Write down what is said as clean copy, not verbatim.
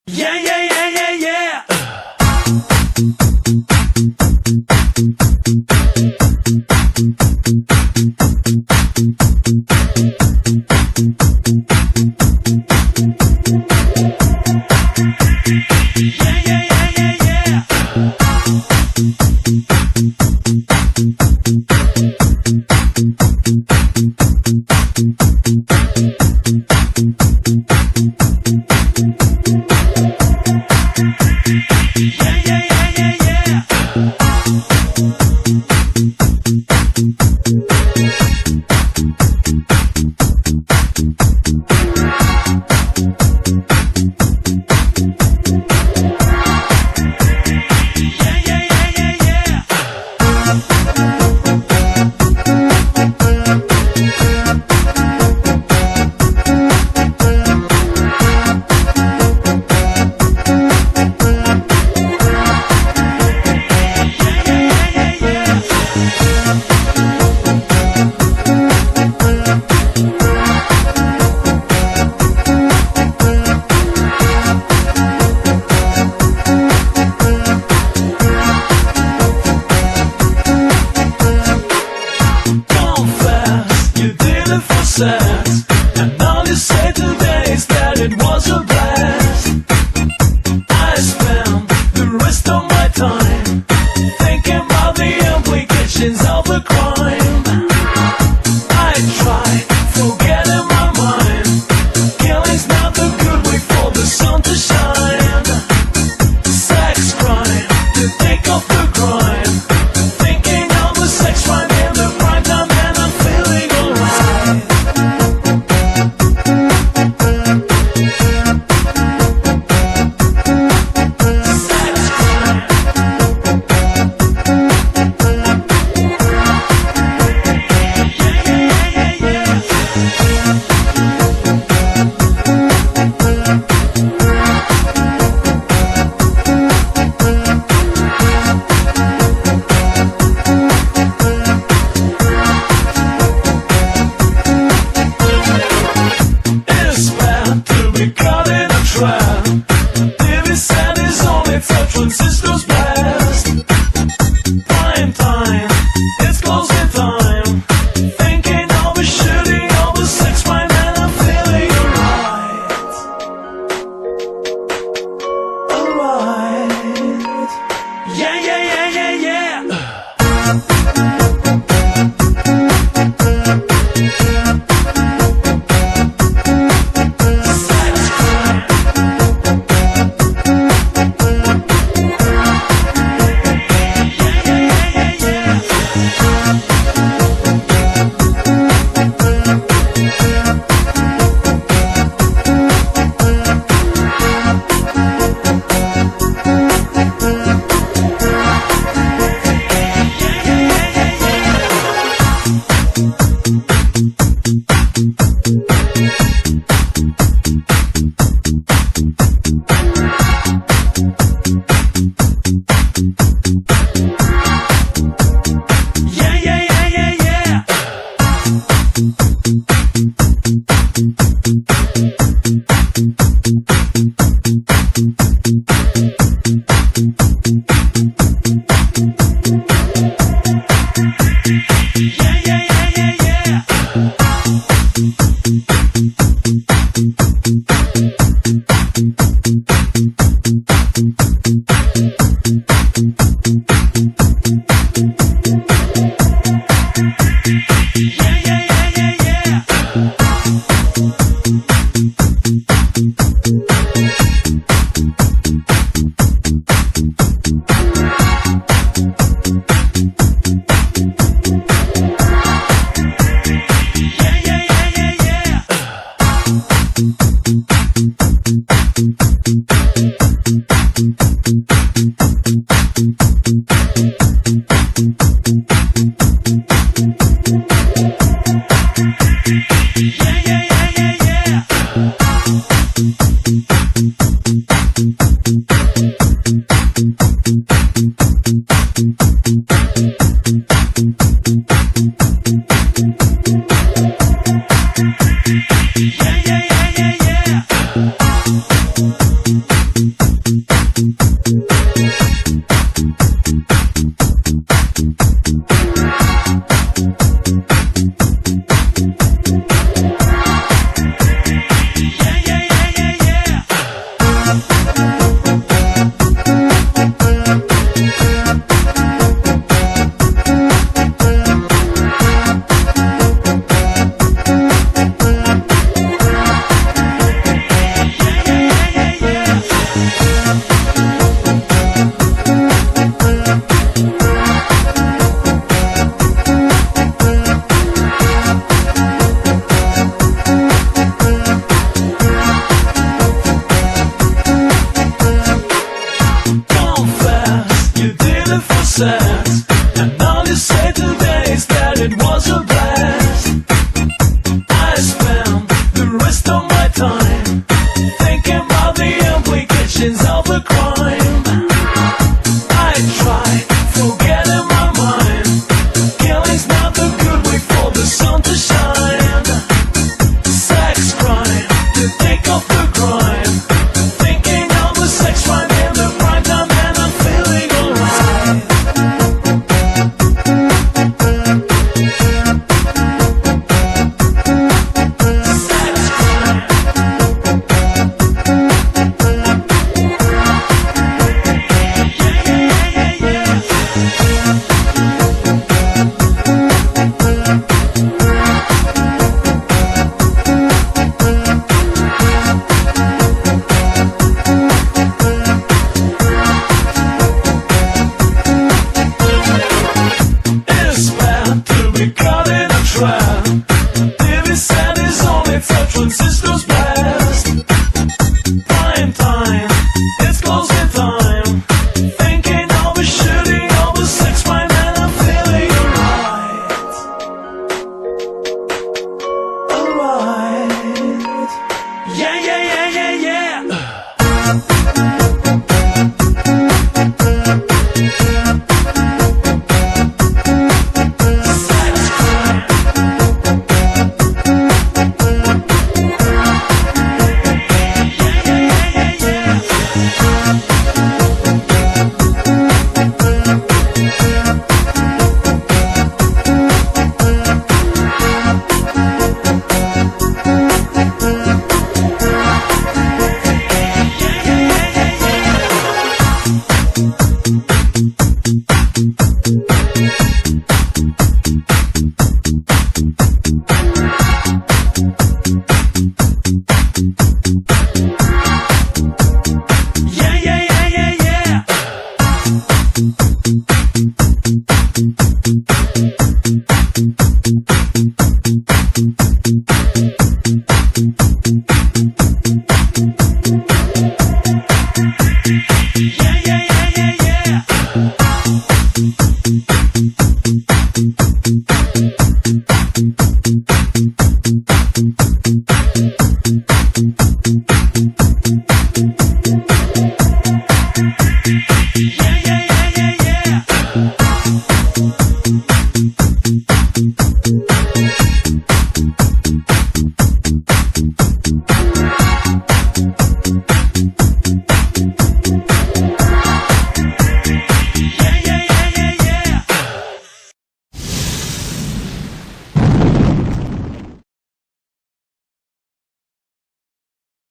Yeah, yeah, yeah, yeah, yeah. Yeah, yeah, yeah, yeah, yeah. And all you say today is that it was a blast. I spent the rest of my time thinking about the implications of a crime. I tried forgetting my mind. Killing's not the good way for the sun to shine. Sex crime, to take off the crime. Thinking of the sex crime in the prime time, and I'm feeling alright. Transistors blast. Prime time, it's closing time. Thinking of a shooting of a sex crime, and I'm feeling alright. Alright. Yeah, yeah, yeah, yeah, yeah. Yeah, yeah, yeah, yeah, yeah. And all you say today is that it was a blast. I spent the rest of my time thinking about the implications of a crime. I tried forgetting my mind. Killing's not the good way for the sun to shine. Sex crime, to think of the crime. Thinking of the sex crime in the prime time, and I'm feeling alright. Transistors blast. Prime time, it's closing time. Thinking of a shooting of a sex crime, and I'm feeling alright. Alright. Yeah, yeah, yeah, yeah, yeah. Yeah.